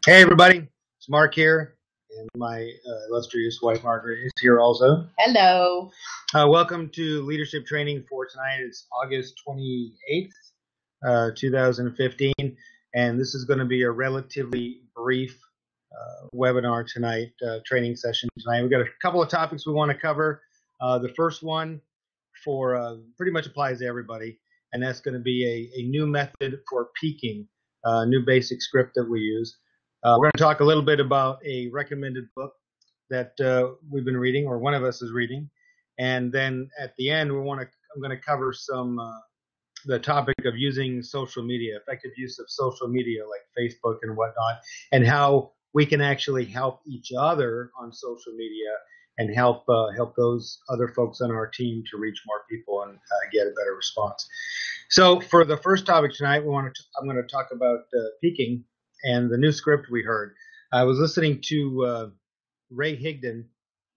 Hey, everybody. It's Mark here, and my illustrious wife, Margaret, is here also. Hello. Welcome to leadership training for tonight. It's August 28th, 2015, and this is going to be a relatively brief webinar tonight, training session tonight. We've got a couple of topics we want to cover. The first one for pretty much applies to everybody, and that's going to be a new method for peaking, a new basic script that we use. We're going to talk a little bit about a recommended book that we've been reading, or one of us is reading, and then at the end I'm going to cover some the topic of using social media, effective use of social media like Facebook and whatnot, and how we can actually help each other on social media and help those other folks on our team to reach more people and get a better response. So for the first topic tonight, I'm going to talk about peaking and the new script we heard. I was listening to Ray Higdon,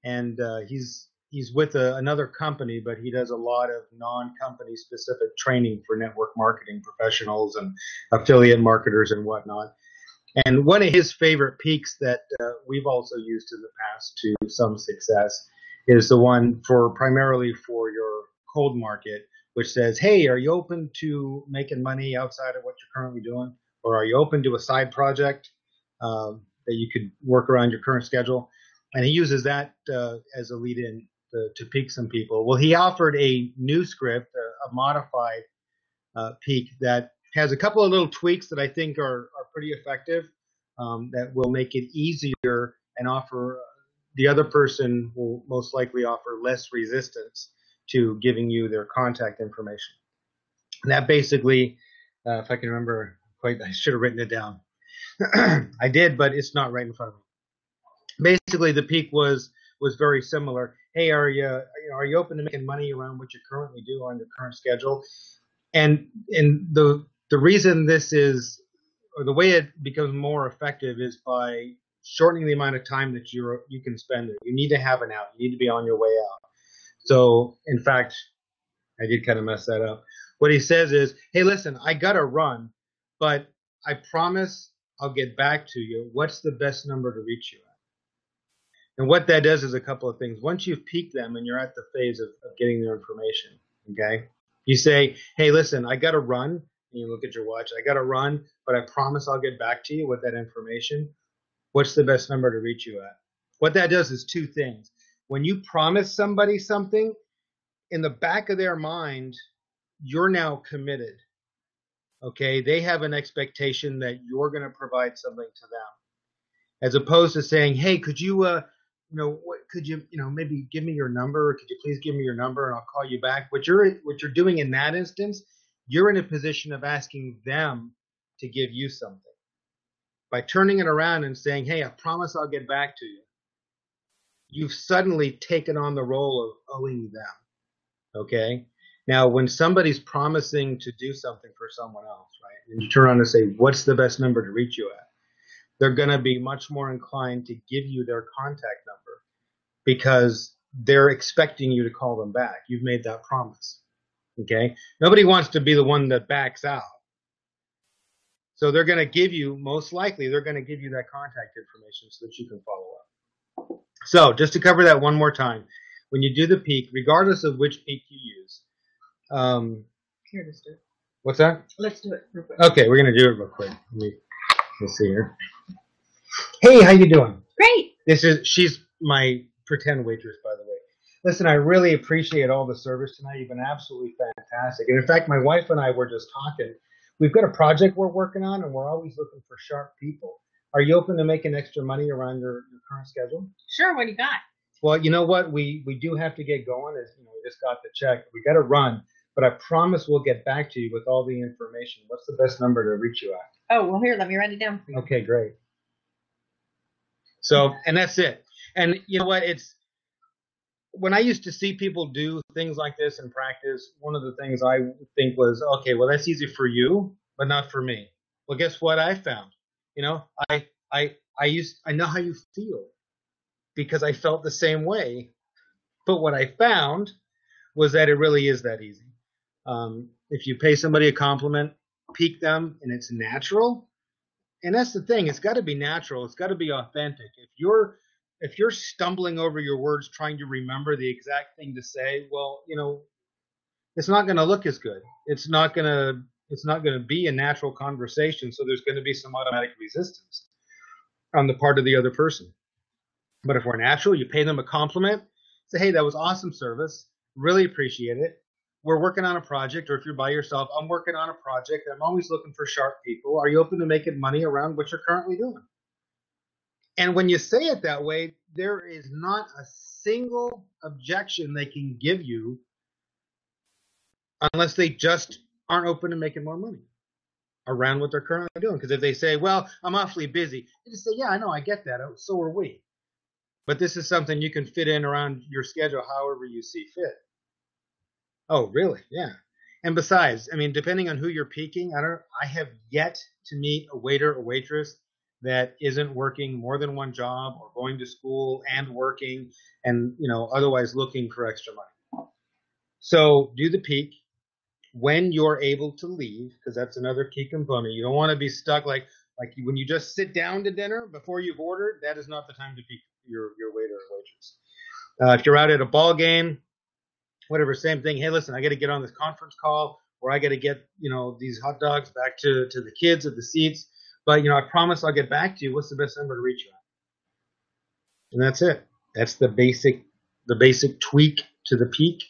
and he's with another company, but he does a lot of non-company specific training for network marketing professionals and affiliate marketers and whatnot. And one of his favorite peaks that we've also used in the past to some success is the one primarily for your cold market, which says, hey, are you open to making money outside of what you're currently doing? Or are you open to a side project that you could work around your current schedule? And he uses that as a lead in to peak some people. Well, he offered a new script, a modified peak that has a couple of little tweaks that I think are pretty effective, that will make it easier and offer the other person will most likely offer less resistance to giving you their contact information. And that basically, if I can remember quite, I should have written it down. I did, but it's not right in front of me. Basically, the peak was very similar. Hey, are you open to making money around what you currently do on your current schedule? And the reason this is, or the way it becomes more effective, is by shortening the amount of time that you can spend there. You need to have an out. You need to be on your way out. So, in fact, I did kind of mess that up. What he says is, hey, listen, I got to run, but I promise I'll get back to you. What's the best number to reach you at? And what that does is a couple of things. Once you've peaked them and you're at the phase of getting their information, okay, you say, hey, listen, I got to run. And you look at your watch. I got to run, but I promise I'll get back to you with that information. What's the best number to reach you at? What that does is two things. When you promise somebody something, in the back of their mind, you're now committed. Okay, they have an expectation that you're going to provide something to them, as opposed to saying, hey, could you could you maybe give me your number, or could you please give me your number and I'll call you back? What you're doing in that instance, you're in a position of asking them to give you something. By turning it around and saying, hey, I promise I'll get back to you, you've suddenly taken on the role of owing them. Okay? Now, when somebody's promising to do something for someone else, right, and you turn around and say, what's the best number to reach you at? They're going to be much more inclined to give you their contact number because they're expecting you to call them back. You've made that promise. Okay? Nobody wants to be the one that backs out. So they're going to give you, most likely, they're going to give you that contact information so that you can follow up. So just to cover that one more time, when you do the peak, regardless of which peak you use, Here, let's do it. What's that? Let's do it real quick. Okay, we're going to do it real quick. Let's see here. Hey, how you doing? Great. She's my pretend waitress, by the way. Listen, I really appreciate all the service tonight. You've been absolutely fantastic. And in fact, my wife and I were just talking. We've got a project we're working on, and we're always looking for sharp people. Are you open to making extra money around your current schedule? Sure. What do you got? Well, you know what? We do have to get going. As we just got the check. We got to run, but I promise we'll get back to you with all the information. What's the best number to reach you at? Oh, well, here, let me write it down for you. Okay, great. So, and that's it. And you know what? When I used to see people do things like this in practice, one of the things I think was, okay, well, that's easy for you, but not for me. Well, guess what I found? I know how you feel because I felt the same way. But what I found was that it really is that easy. If you pay somebody a compliment, peak them, and it's natural, and that's the thing. It's got to be natural. It's got to be authentic. If you're stumbling over your words trying to remember the exact thing to say, well, it's not going to look as good. It's not going to be a natural conversation. So there's going to be some automatic resistance on the part of the other person. But if we're natural, you pay them a compliment, say, hey, that was awesome service. Really appreciate it. We're working on a project, or if you're by yourself, I'm working on a project. I'm always looking for sharp people. Are you open to making money around what you're currently doing? And when you say it that way, there is not a single objection they can give you unless they just aren't open to making more money around what they're currently doing. Because if they say, well, I'm awfully busy, you just say, yeah, I know, I get that. So are we. But this is something you can fit in around your schedule however you see fit. Oh, really? Yeah. And besides, I mean, depending on who you're peaking, I have yet to meet a waiter or waitress that isn't working more than one job or going to school and working and, otherwise looking for extra money. So do the peak when you're able to leave, because that's another key component. You don't want to be stuck like when you just sit down to dinner before you've ordered. That is not the time to peak your waiter or waitress. If you're out at a ball game, whatever, same thing. Hey, listen, I got to get on this conference call, or I got to get, these hot dogs back to the kids at the seats. But, I promise I'll get back to you. What's the best number to reach you at? And that's it. That's the basic tweak to the peak.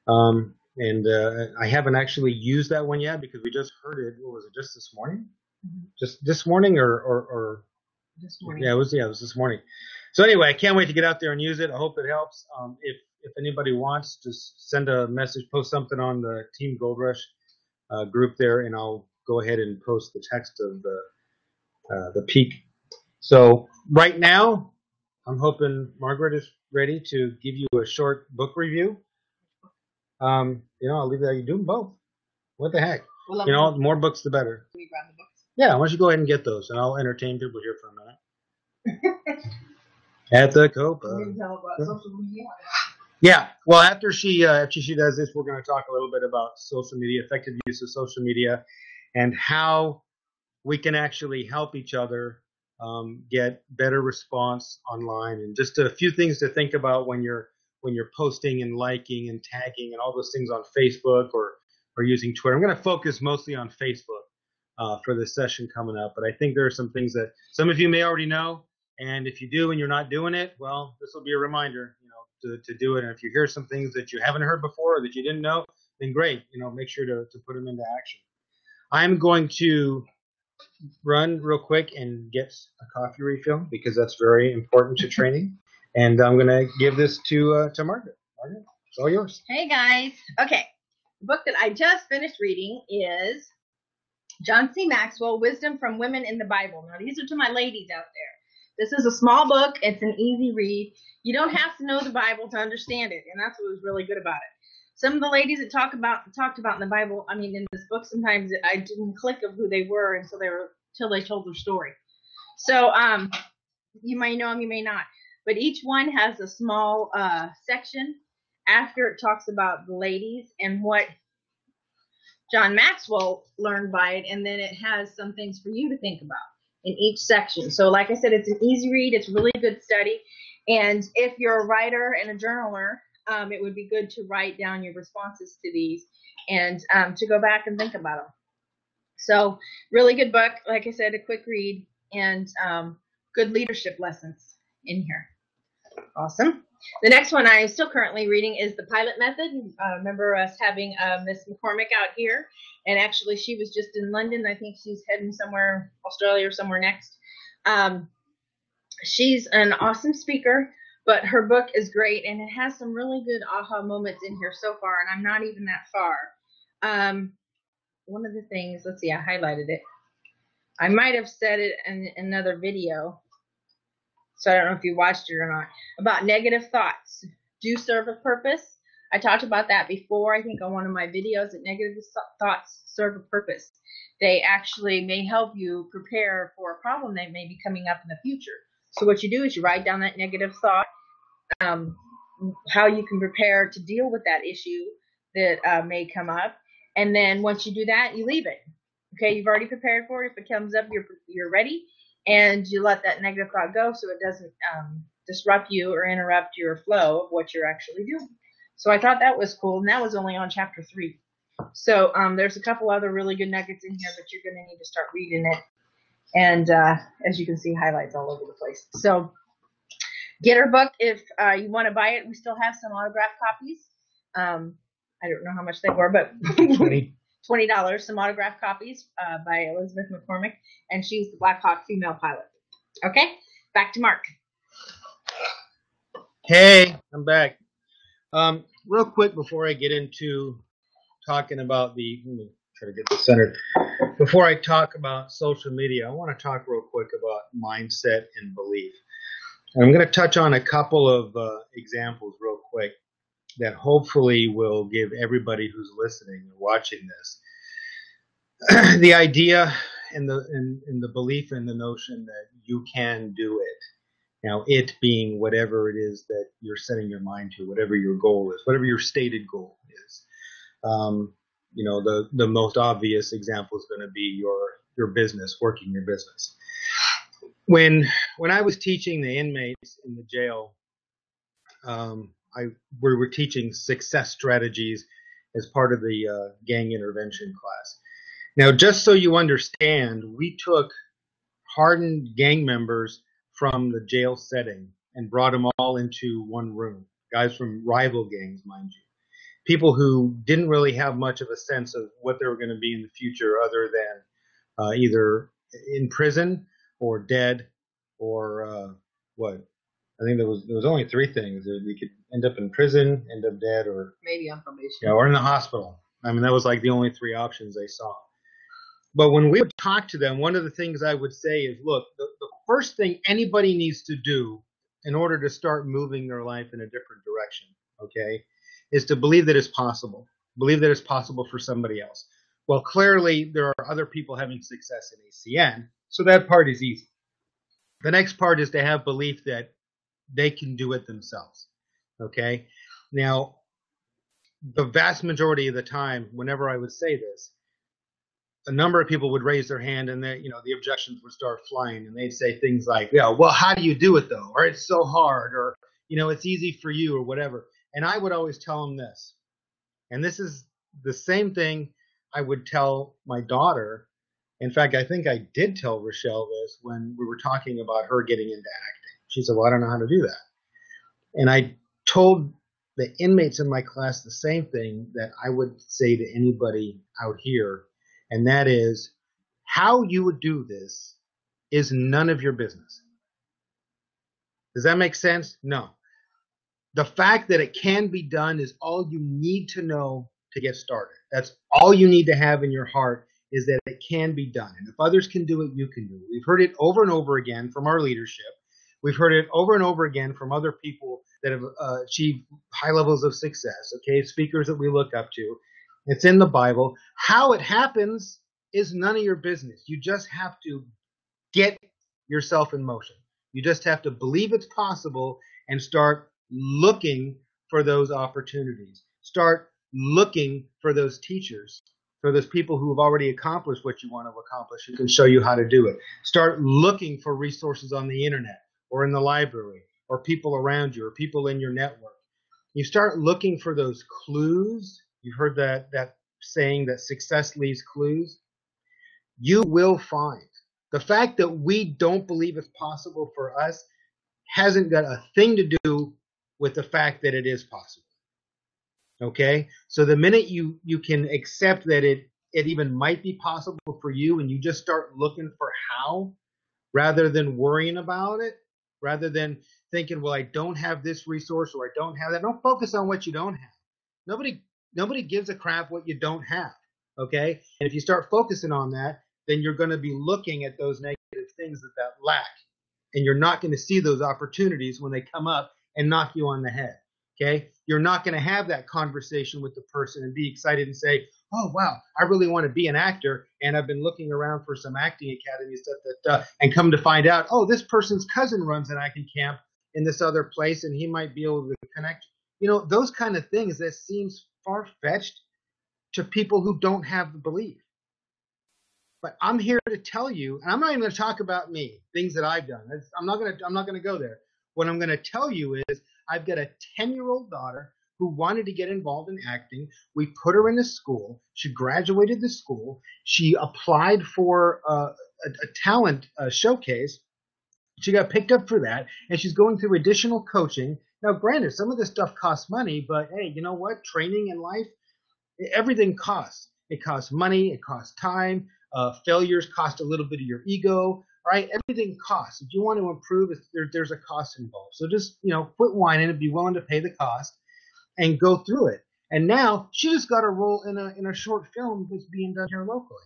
I haven't actually used that one yet because we just heard it. What was it? Just this morning? Mm-hmm. Just this morning or this morning? Yeah, it was this morning. So anyway, I can't wait to get out there and use it. I hope it helps. If anybody wants, just send a message, post something on the Team Gold Rush group there, and I'll go ahead and post the text of the peak. So right now, I'm hoping Margaret is ready to give you a short book review. I'll leave that. You do them both. What the heck? Well, more books the better. Can we grab the books? Yeah, why don't you go ahead and get those, and I'll entertain people here for a minute. At the Copa. Yeah. Well, after she does this, we're going to talk a little bit about social media, effective use of social media, and how we can actually help each other get better response online, and just a few things to think about when you're posting and liking and tagging and all those things on Facebook or using Twitter. I'm going to focus mostly on Facebook for this session coming up, but I think there are some things that some of you may already know, and if you do and you're not doing it, well, this will be a reminder, to do it. And if you hear some things that you haven't heard before or that you didn't know, then great, make sure to put them into action. I'm going to run real quick and get a coffee refill because that's very important to training. And I'm going to give this to Margaret. Margaret, it's all yours. Hey, guys. Okay. The book that I just finished reading is John C. Maxwell, Wisdom from Women in the Bible. Now, these are to my ladies out there. This is a small book. It's an easy read. You don't have to know the Bible to understand it, and that's what was really good about it. Some of the ladies that talked about in the Bible, in this book, sometimes I didn't click of who they were until they told their story. So you may know them, you may not. But each one has a small section after it talks about the ladies and what John Maxwell learned by it, and then it has some things for you to think about in each section. So like I said, it's an easy read. It's really good study. And if you're a writer and a journaler, it would be good to write down your responses to these and to go back and think about them. So really good book. Like I said, a quick read and good leadership lessons in here. Awesome. The next one I'm still currently reading is The Pilot Method. Remember us having Miss McCormick out here, and actually she was just in London. I think she's heading somewhere, Australia or somewhere next. She's an awesome speaker, but her book is great, and it has some really good aha moments in here so far, and I'm not even that far. One of the things, let's see, I highlighted it. I might have said it in another video, so I don't know if you watched it or not, about negative thoughts do serve a purpose. I talked about that before, I think, on one of my videos, that negative thoughts serve a purpose. They actually may help you prepare for a problem that may be coming up in the future. So what you do is you write down that negative thought, how you can prepare to deal with that issue that may come up. And then once you do that, you leave it. Okay, you've already prepared for it. If it comes up, you're ready, and you let that negative thought go so it doesn't disrupt you or interrupt your flow of what you're actually doing. So I thought that was cool, and that was only on chapter 3. So there's a couple other really good nuggets in here, but you're going to need to start reading it. And as you can see, highlights all over the place. So get her book if you want to buy it. We still have some autographed copies. I don't know how much they were, but $20, some autographed copies by Elizabeth McCormick, and she's the Black Hawk female pilot. Okay, back to Mark. Hey, I'm back. Real quick before I get into talking about let me try to get this centered. Before I talk about social media, I want to talk real quick about mindset and belief. And I'm going to touch on a couple of examples real quick that hopefully will give everybody who's listening or watching this the idea and the belief and the notion that you can do it. Now, it being whatever it is that you're setting your mind to, whatever your goal is, whatever your stated goal is. The most obvious example is going to be your business, working your business. When I was teaching the inmates in the jail, we were teaching success strategies as part of the gang intervention class. Now, just so you understand, we took hardened gang members from the jail setting and brought them all into one room. Guys from rival gangs, mind you. People who didn't really have much of a sense of what they were going to be in the future other than either in prison or dead or what? I think there was only 3 things. You could end up in prison, end up dead, or maybe on probation. Or in the hospital. I mean, that was like the only 3 options they saw. But when we would talk to them, one of the things I would say is, look, the first thing anybody needs to do in order to start moving their life in a different direction, okay, is to believe that it's possible. Believe that it's possible for somebody else. Well, clearly there are other people having success in ACN, so that part is easy. The next part is to have belief that they can do it themselves, okay? Now, the vast majority of the time, whenever I would say this, a number of people would raise their hand and the objections would start flying, and they'd say things like, yeah, well, how do you do it though? Or it's so hard, or, it's easy for you, or whatever. And I would always tell them this, and this is the same thing I would tell my daughter. In fact, I think I did tell Rochelle this when we were talking about her getting into acting. She said, well, I don't know how to do that. And I told the inmates in my class the same thing that I would say to anybody out here, and that is, how you would do this is none of your business. Does that make sense? No. The fact that it can be done is all you need to know to get started. That's all you need to have in your heart, is that it can be done. And if others can do it, you can do it. We've heard it over and over again from our leadership. We've heard it over and over again from other people that have achieved high levels of success, okay, speakers that we look up to. It's in the Bible. How it happens is none of your business. You just have to get yourself in motion. You just have to believe it's possible and start looking for those opportunities. Start looking for those teachers, for those people who have already accomplished what you want to accomplish, who can show you how to do it. Start looking for resources on the internet or in the library or people around you or people in your network. You start looking for those clues. You've heard that saying that success leaves clues. You will find. The fact that we don't believe it's possible for us hasn't got a thing to do with the fact that it is possible. Okay? So the minute you can accept that it even might be possible for you, and you just start looking for how, rather than worrying about it, rather than thinking, well, I don't have this resource or I don't have that. Don't focus on what you don't have. Nobody gives a crap what you don't have. Okay? And if you start focusing on that, then you're going to be looking at those negative things that lack. And you're not going to see those opportunities when they come up and knock you on the head. Okay? You're not going to have that conversation with the person and be excited and say, oh, wow, I really want to be an actor, and I've been looking around for some acting academies, and come to find out, oh, this person's cousin runs an acting camp in this other place, and he might be able to connect. Those kind of things that seems far-fetched to people who don't have the belief. But I'm here to tell you, and I'm not even going to talk about me, things that I've done. I'm not going to go there. What I'm going to tell you is I've got a 10-year-old daughter who wanted to get involved in acting. We put her into school. She graduated the school. She applied for a talent showcase. She got picked up for that, and she's going through additional coaching. Now, granted, some of this stuff costs money, but hey, you know what? Training in life, everything costs. It costs money. It costs time. Failures cost a little bit of your ego, right? Everything costs. If you want to improve, there's a cost involved. So just, quit whining and be willing to pay the cost and go through it. And now she just got a role in a short film that's being done here locally.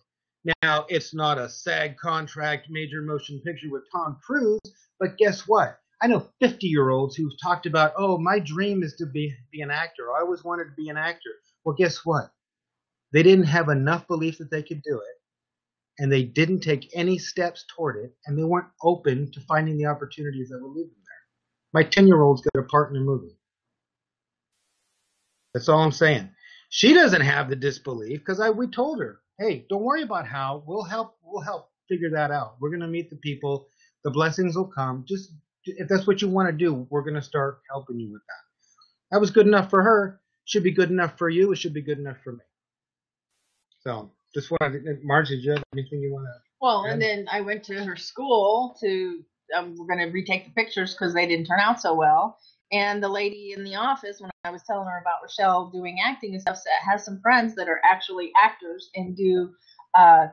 Now, it's not a SAG contract major motion picture with Tom Cruise, but guess what? I know 50-year-olds who've talked about, oh, my dream is to be an actor. I always wanted to be an actor. Well, guess what? They didn't have enough belief that they could do it, and they didn't take any steps toward it, and they weren't open to finding the opportunities that would lead them there. My 10-year-old's got a part in a movie. That's all I'm saying. She doesn't have the disbelief because we told her, hey, don't worry about how. We'll help figure that out. We're going to meet the people. The blessings will come. Just if that's what you want to do, we're going to start helping you with that. That was good enough for her. Should be good enough for you. It should be good enough for me. So just wanted, Marge, did you have anything you want to? Well, and then I went to her school to, we're going to retake the pictures because they didn't turn out so well. And the lady in the office, when I was telling her about Rochelle doing acting and stuff, has some friends that are actually actors and do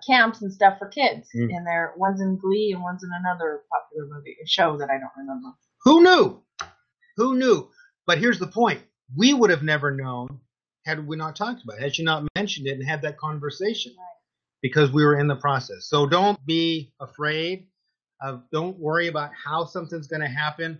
camps and stuff for kids. Mm. And one's in Glee and one's in another popular movie, a show that I don't remember. Who knew? Who knew? But here's the point. We would have never known had we not talked about it, had she not mentioned it and had that conversation. Right. Because we were in the process. So don't be afraid. Don't worry about how something's going to happen.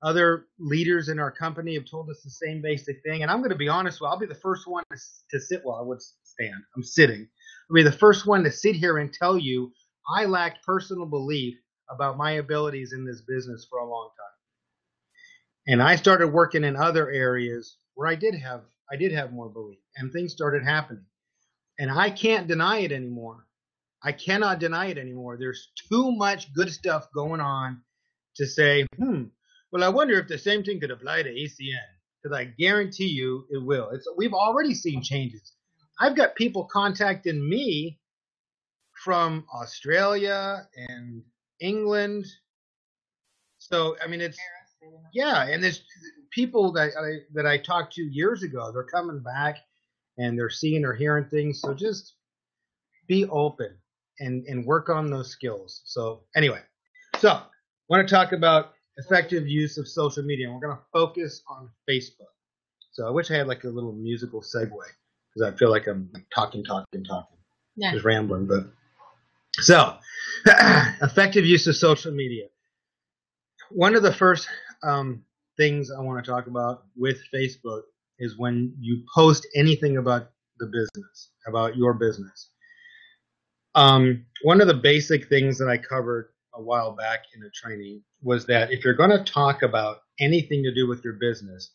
Other leaders in our company have told us the same basic thing. And I'm going to be honest, I'll be the first one to sit. Well, I would stand. I'm sitting. I'll be the first one to sit here and tell you I lacked personal belief about my abilities in this business for a long time. And I started working in other areas where I did have more belief, and things started happening. And I can't deny it anymore. I cannot deny it anymore. There's too much good stuff going on to say, well, I wonder if the same thing could apply to ACN, because I guarantee you it will. We've already seen changes. I've got people contacting me from Australia and England. So, I mean, and there's people that I talked to years ago. They're coming back and they're seeing or hearing things. So just be open and work on those skills. So anyway, I want to talk about effective use of social media. And we're going to focus on Facebook. So I wish I had like a little musical segue because I feel like I'm talking. Yeah. Just rambling. But so effective use of social media. One of the first things I want to talk about with Facebook is when you post anything about the business, about your business. One of the basic things that I covered a while back in a training was that if you're going to talk about anything to do with your business,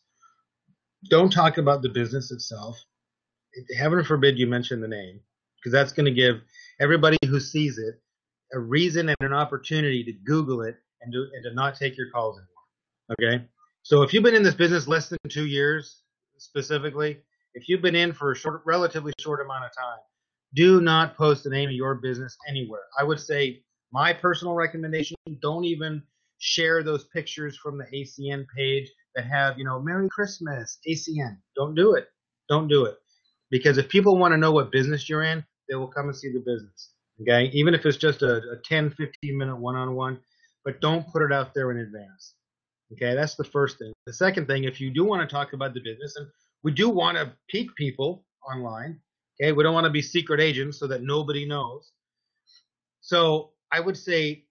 don't talk about the business itself. Heaven forbid you mention the name, because that's going to give everybody who sees it a reason and an opportunity to Google it and to not take your calls anymore. Okay? So if you've been in this business less than 2 years specifically, if you've been in for a relatively short amount of time, do not post the name of your business anywhere. I would say my personal recommendation, don't even share those pictures from the ACN page that have, Merry Christmas, ACN. Don't do it. Don't do it. Because if people want to know what business you're in, they will come and see the business. Okay? Even if it's just a 10, 15-minute one-on-one, but don't put it out there in advance. Okay? That's the first thing. The second thing, if you do want to talk about the business, and we do want to peek people online, okay? We don't want to be secret agents so that nobody knows. So I would say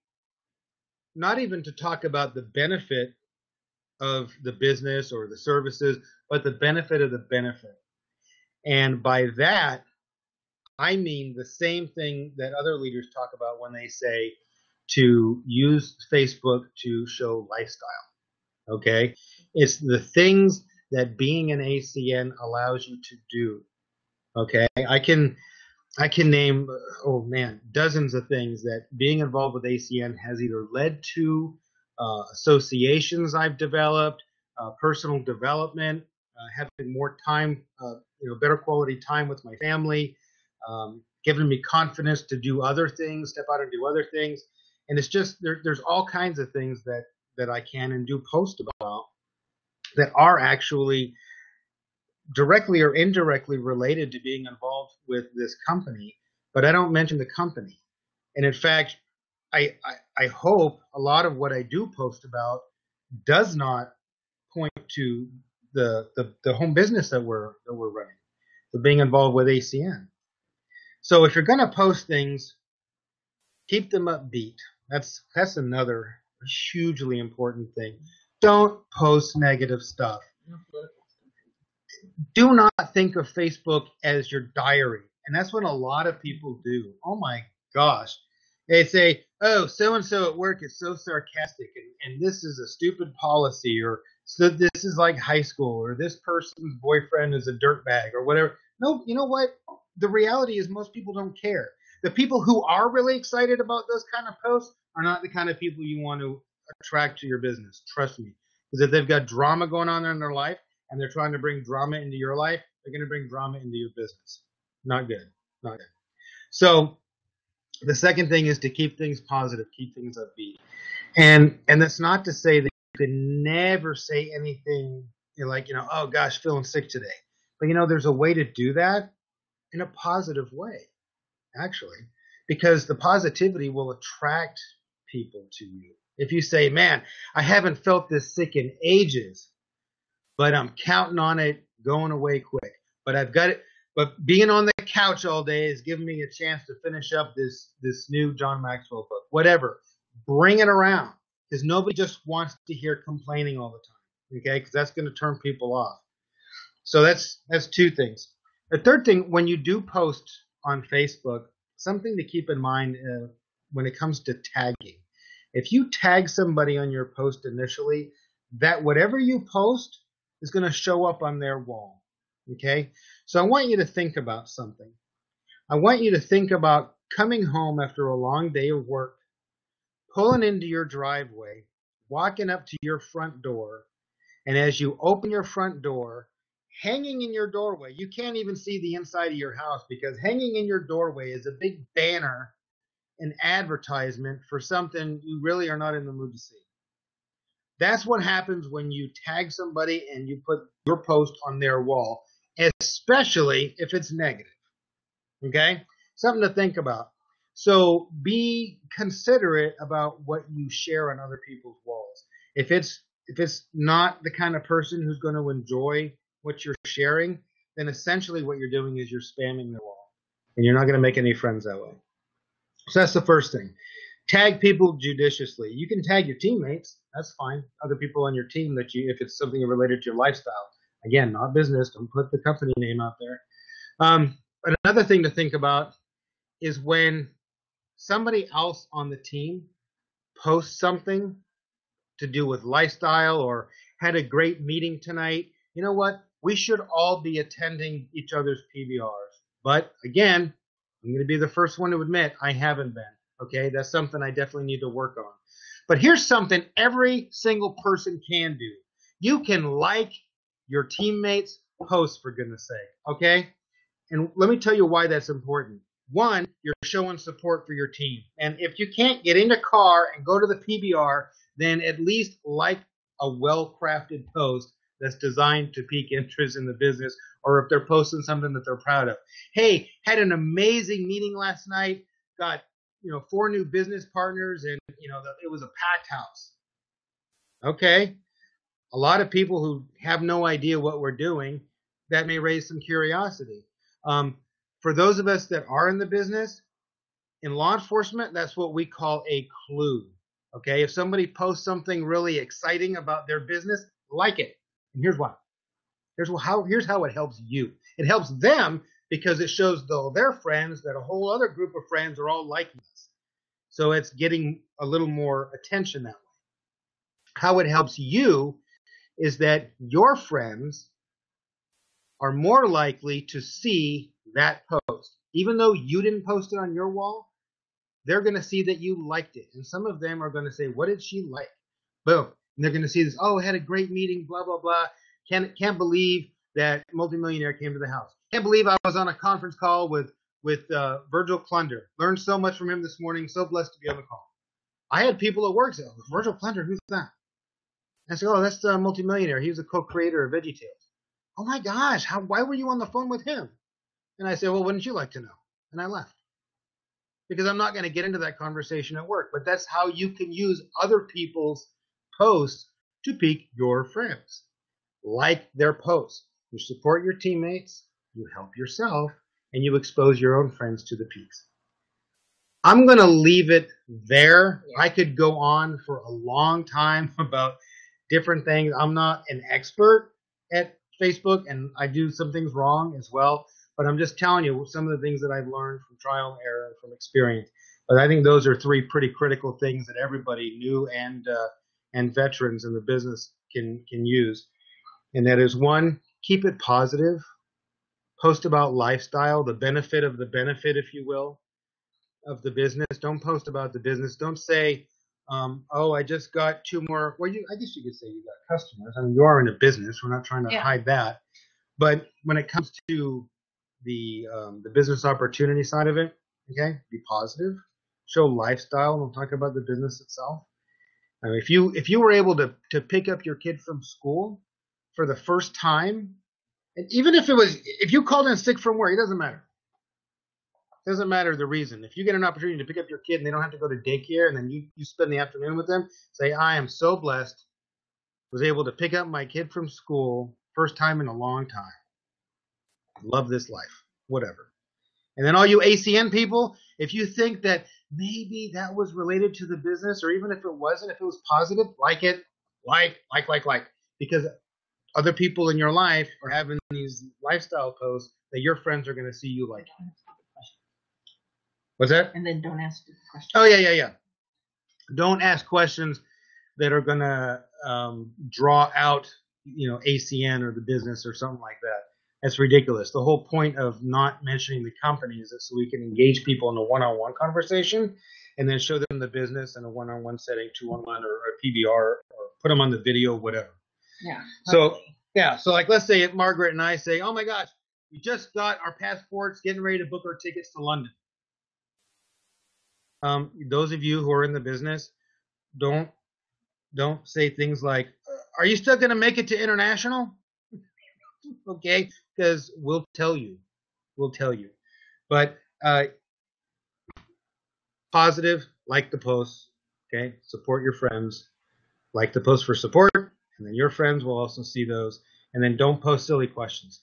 not even to talk about the benefit of the business or the services, but the benefit of the benefit. And by that, I mean the same thing that other leaders talk about when they say to use Facebook to show lifestyle. Okay? It's the things that being an ACN allows you to do. Okay? I can I can name, oh man, dozens of things that being involved with ACN has either led to associations I've developed, personal development, having more time, better quality time with my family, giving me confidence to do other things, step out and do other things. And it's just, there's all kinds of things that I can and do post about that are actually directly or indirectly related to being involved with this company, but I don't mention the company. And in fact, I hope a lot of what I do post about does not point to the home business that we're running, the being involved with ACN. So if you're going to post things, keep them upbeat. That's another hugely important thing. Don't post negative stuff. Do not think of Facebook as your diary. And that's what a lot of people do. Oh my gosh. They say, oh, so-and-so at work is so sarcastic, and this is a stupid policy, or so this is like high school, or this person's boyfriend is a dirtbag, or whatever. No, you know what? The reality is most people don't care. The people who are really excited about those kind of posts are not the kind of people you want to attract to your business. Trust me. Because if they've got drama going on in their life, and they're trying to bring drama into your life, they're going to bring drama into your business. Not good. Not good. So the second thing is to keep things positive, keep things upbeat. And that's not to say that you can never say anything like, oh gosh, feeling sick today. But there's a way to do that in a positive way, actually, because the positivity will attract people to you. If you say, man, I haven't felt this sick in ages, but I'm counting on it going away quick. But I've got it. But being on the couch all day is giving me a chance to finish up this new John Maxwell book. Whatever. Bring it around, because nobody just wants to hear complaining all the time. Okay? Because that's going to turn people off. So that's two things. The third thing, when you do post on Facebook, something to keep in mind when it comes to tagging. If you tag somebody on your post initially, that whatever you post is going to show up on their wall. Okay? So I want you to think about something. I want you to think about coming home after a long day of work, pulling into your driveway, walking up to your front door, and as you open your front door, hanging in your doorway, you can't even see the inside of your house, because hanging in your doorway is a big banner, an advertisement for something you really are not in the mood to see. That's what happens when you tag somebody and you put your post on their wall, especially if it's negative. Okay? Something to think about. So be considerate about what you share on other people's walls. If it's not the kind of person who's going to enjoy what you're sharing, then essentially what you're doing is you're spamming their wall, and you're not going to make any friends that way. So that's the first thing. Tag people judiciously. You can tag your teammates. That's fine. Other people on your team if it's something related to your lifestyle. Again, not business. Don't put the company name out there. Another thing to think about is when somebody else on the team posts something to do with lifestyle or had a great meeting tonight. You know what? We should all be attending each other's PBRs. But again, I'm going to be the first one to admit I haven't been. Okay, that's something I definitely need to work on. But here's something every single person can do. You can like your teammates' posts, for goodness sake, okay? And let me tell you why that's important. One, you're showing support for your team. And if you can't get in a car and go to the PBR, then at least like a well-crafted post that's designed to pique interest in the business, or if they're posting something that they're proud of. Hey, had an amazing meeting last night, got 4 new business partners, and it was a packed house. Okay, a lot of people who have no idea what we're doing, that may raise some curiosity. For those of us that are in the business, in law enforcement, that's what we call a clue. Okay, if somebody posts something really exciting about their business, like it. And here's why. Here's how it helps you. It helps them because it shows their friends that a whole other group of friends are all liking us. So it's getting a little more attention that way. How it helps you is that your friends are more likely to see that post. Even though you didn't post it on your wall, they're going to see that you liked it. And some of them are going to say, what did she like? Boom. And they're going to see this, oh, had a great meeting, blah, blah, blah. Can't believe that multimillionaire came to the house. Can't believe I was on a conference call with Virgil Klunder. Learned so much from him this morning. So blessed to be on the call. I had people at work say, oh, Virgil Klunder, who's that? I said, oh, that's the multimillionaire. He was a co-creator of VeggieTales. Oh my gosh, why were you on the phone with him? And I said, well, wouldn't you like to know? And I left. Because I'm not going to get into that conversation at work. But that's how you can use other people's posts to pique your friends. Like their posts. You support your teammates, you help yourself, and you expose your own friends to the peaks. I'm going to leave it there. I could go on for a long time about different things. I'm not an expert at Facebook, and I do some things wrong as well. But I'm just telling you some of the things that I've learned from trial and error and from experience. But I think those are three pretty critical things that everybody, new and veterans in the business, can use. And that is, one, keep it positive. Post about lifestyle, the benefit of the benefit, if you will, of the business. Don't post about the business. Don't say, oh, I just got two more. Well, I guess you could say you got customers. I mean, you are in a business. We're not trying to hide that. But when it comes to the business opportunity side of it, okay, be positive. Show lifestyle. We'll talk about the business itself. I mean, if you were able to pick up your kid from school for the first time, and even if you called in sick from work, it doesn't matter. It doesn't matter the reason. If you get an opportunity to pick up your kid and they don't have to go to daycare, and then you spend the afternoon with them, say, I am so blessed, was able to pick up my kid from school, first time in a long time. Love this life, whatever. And then all you ACN people, if you think that maybe that was related to the business, or even if it wasn't, if it was positive, like it, like. Because other people in your life are having these lifestyle posts that your friends are going to see you like. What's that? And then don't ask questions. Oh, yeah. Don't ask questions that are going to draw out, ACN or the business or something like that. That's ridiculous. The whole point of not mentioning the company is that so we can engage people in a one-on-one conversation and then show them the business in a one-on-one setting, two-on-one or a PBR, or put them on the video, whatever. Yeah. So like let's say Margaret and I say, oh my gosh, we just got our passports, getting ready to book our tickets to London. Those of you who are in the business, don't say things like, are you still going to make it to international? Okay, because we'll tell you. But positive, like the posts, okay? Support your friends. Like the post for support, and then your friends will also see those. And then don't post silly questions.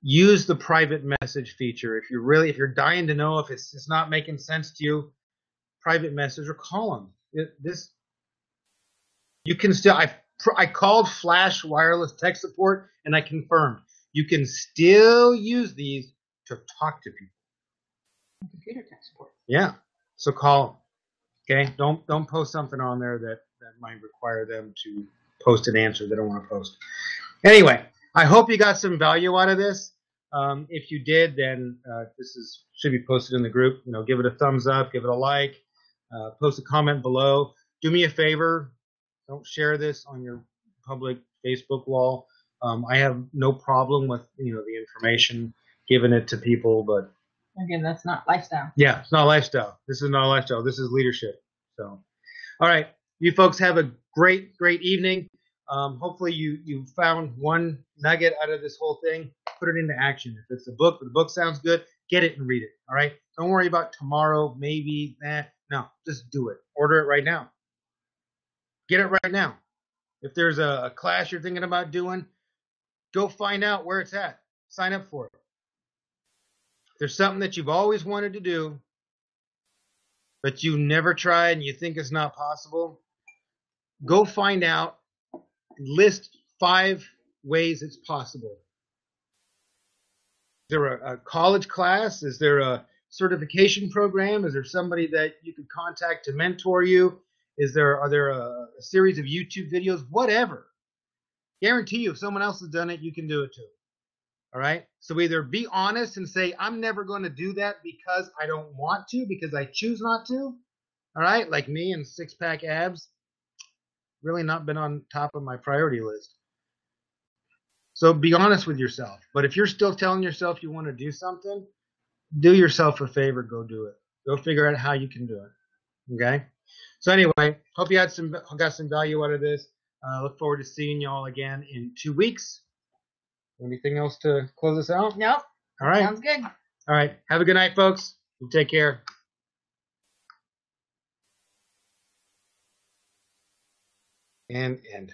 Use the private message feature. If you're dying to know if it's not making sense to you, private message or call them. You can still. I called Flash Wireless Tech Support, and I confirmed you can still use these to talk to people. Computer tech support. Yeah, so call them. Okay, don't post something on there that might require them to post an answer they don't want to post. Anyway, I hope you got some value out of this. If you did, then this should be posted in the group. Give it a thumbs up, give it a like, post a comment below. Do me a favor. Don't share this on your public Facebook wall. I have no problem with the information, giving it to people, but again, that's not lifestyle. Yeah, it's not lifestyle. This is not lifestyle. This is leadership. So, all right, you folks have a great evening. Hopefully you found one nugget out of this whole thing. Put it into action. If it's a book, the book sounds good, get it and read it. All right. Don't worry about tomorrow, maybe. No, just do it. Order it right now. Get it right now. If there's a class you're thinking about doing, go find out where it's at. Sign up for it. If there's something that you've always wanted to do, but you never tried and you think it's not possible, go find out. List 5 ways it's possible. Is there a college class? Is there a certification program? Is there somebody that you could contact to mentor you? Are there a series of YouTube videos? Whatever. Guarantee you, if someone else has done it, you can do it too. All right. So either be honest and say, I'm never going to do that because I don't want to, because I choose not to. All right. Like me and six pack abs, really not been on top of my priority list. So be honest with yourself. But if you're still telling yourself you want to do something, do yourself a favor. Go do it. Go figure out how you can do it. Okay. So anyway, hope you got some value out of this. Look forward to seeing you all again in 2 weeks. Anything else to close us out? Nope. All right. Sounds good. All right. Have a good night, folks. You take care. And end.